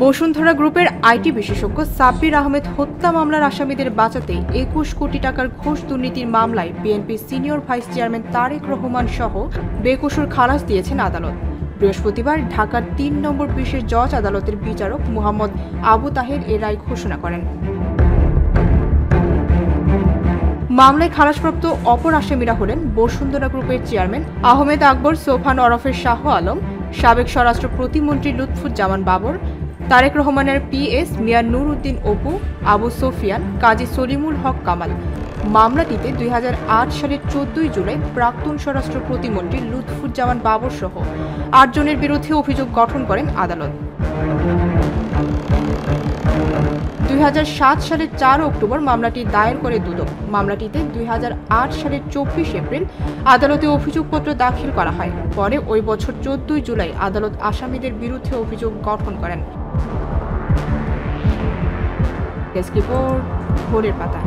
বসুন্ধরা গ্রুপের আইটি বিশেষজ্ঞ সাব্বির আহমেদ হত্যা মামলার আসামিদের বাঁচাতে ২১ কোটি টাকার ঘুষ দুর্নীতির মামলায় বিএনপির senior vice chairman Tarique Rahman সহ বেকসুর খালাস দিয়েছেন আদালত। বৃহস্পতিবার ঢাকার ৩ নম্বর বিশেষ জজ আদালতের বিচারক মোহাম্মদ আবু তাহের এ রায় ঘোষণা করেন। মামলায় খালাসপ্রাপ্ত অপর আসামিরা হলেন বসুন্ধরা গ্রুপের চেয়ারম্যান আহমেদ আকবর সোফান ওরফে শাহ আলম, সাবেক স্বরাষ্ট্র প্রতিমন্ত্রী লুৎফুজ্জামান বাবর, তারেক রহমানের পিএস মিয়া নুর উদ্দিন অপু, আবু সোফিয়ান, কাজী সলিমুল হক কামাল। মামলাটিতে ২০০৮ সালের ১৪ জুলাই প্রাক্তন স্বরাষ্ট্র প্রতিমন্ত্রী লুৎফুজ্জামান বাবর সহ ৮ জনের বিরুদ্ধে অভিযোগ গঠন করেন আদালত। ২০০৭ সালের ৪ অক্টোবর মামলাটি দায়ের করে দুদক। মামলাটিতে ২০০৮ সালের ২৪ এপ্রিল আদালতে অভিযোগপত্র দাখিল করা হয়। পরে ওই বছর ১৪ জুলাই আদালত আসামিদের বিরুদ্ধে অভিযোগ গঠন করেন। ডেস্ক রিপোর্ট, ভোরের পাতা।